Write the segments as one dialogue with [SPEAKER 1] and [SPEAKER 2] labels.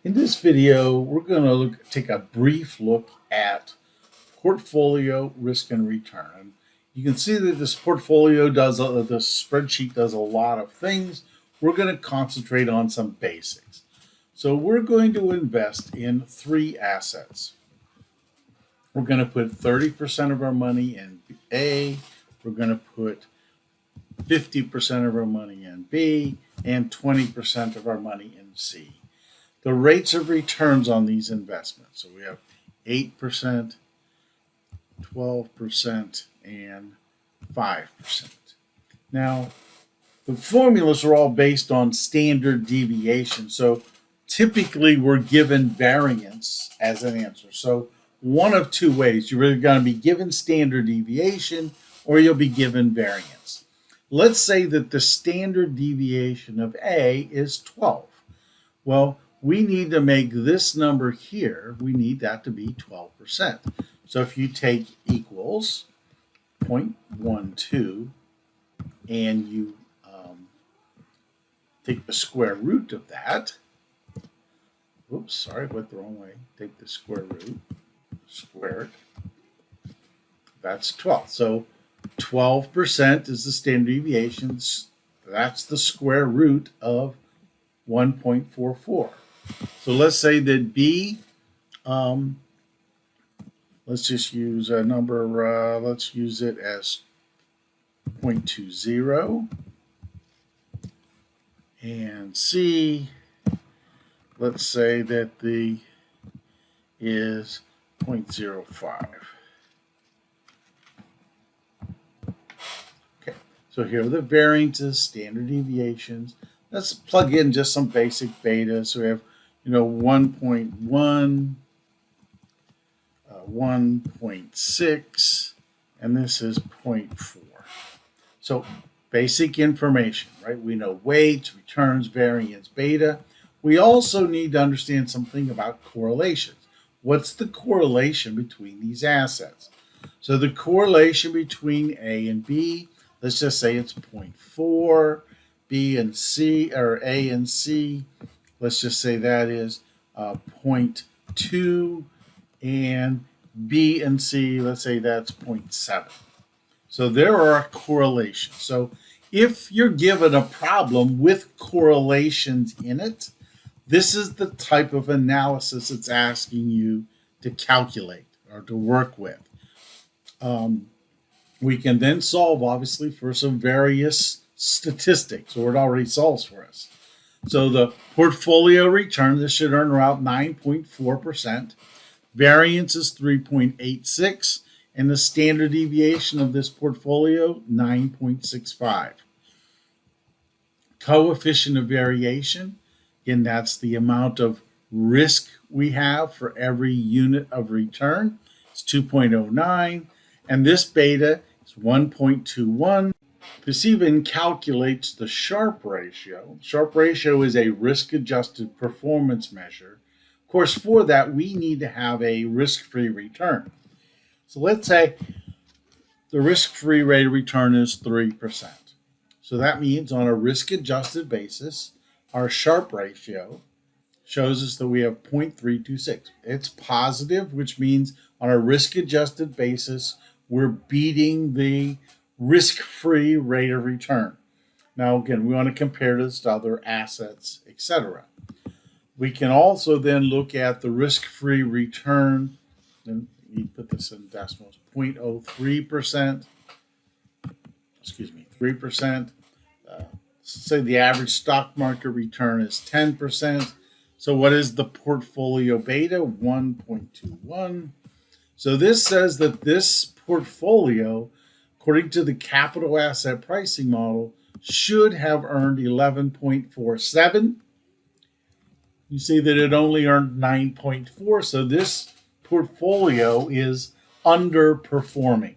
[SPEAKER 1] In this video, we're going to take a brief look at portfolio risk and return. You can see that this portfolio this spreadsheet does a lot of things. We're going to concentrate on some basics. So we're going to invest in 3 assets. We're going to put 30% of our money in A, we're going to put 50% of our money in B, and 20% of our money in C. The rates of returns on these investments. So we have 8%, 12%, and 5%. Now, the formulas are all based on standard deviation. So typically we're given variance as an answer. So one of 2 ways. You're either going to be given standard deviation or you'll be given variance. Let's say that the standard deviation of A is 12. Well, we need to make this number here, we need that to be 12%. So if you take equals 0.12 and you take the square root of that, oops, sorry, went the wrong way. Take the square root, squared, that's 12. So 12% is the standard deviation. That's the square root of 1.44. So let's say that B, let's just use a number, let's use it as 0.20. And C, let's say that the is 0.05. Okay, so here are the variances, standard deviations. Let's plug in just some basic beta. So we have 1.1, 1.6, and this is 0.4. So basic information, right? We know weights, returns, variance, beta. We also need to understand something about correlations. What's the correlation between these assets? So the correlation between A and B, let's just say it's 0.4. B and C, or A and C, let's just say that is 0.2, and B and C, let's say that's 0.7. So there are correlations. So if you're given a problem with correlations in it, this is the type of analysis it's asking you to calculate or to work with. We can then solve, obviously, for some various statistics, or it already solves for us. So the portfolio return, this should earn around 9.4%. Variance is 3.86, and the standard deviation of this portfolio, 9.65. Coefficient of variation, again, that's the amount of risk we have for every unit of return. It's 2.09, and this beta is 1.21. This even calculates the Sharpe ratio. Sharpe ratio is a risk-adjusted performance measure. Of course, for that, we need to have a risk-free return. So let's say the risk-free rate of return is 3%. So that means on a risk-adjusted basis, our Sharpe ratio shows us that we have 0.326. It's positive, which means on a risk-adjusted basis, we're beating the risk-free rate of return. Now, again, we want to compare this to other assets, etc. We can also then look at the risk-free return, and you put this in decimals, 0.03%, 3%. Say the average stock market return is 10%. So what is the portfolio beta? 1.21. So this says that this portfolio, according to the capital asset pricing model, should have earned 11.47. You see that it only earned 9.4, so this portfolio is underperforming.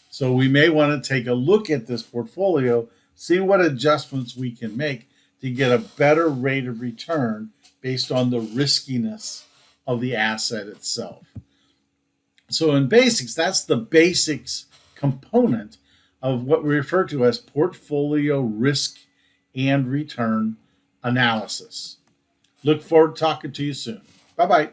[SPEAKER 1] So we may want to take a look at this portfolio, see what adjustments we can make to get a better rate of return based on the riskiness of the asset itself. So in basics, that's the basics component of what we refer to as portfolio risk and return analysis. Look forward to talking to you soon. Bye-bye.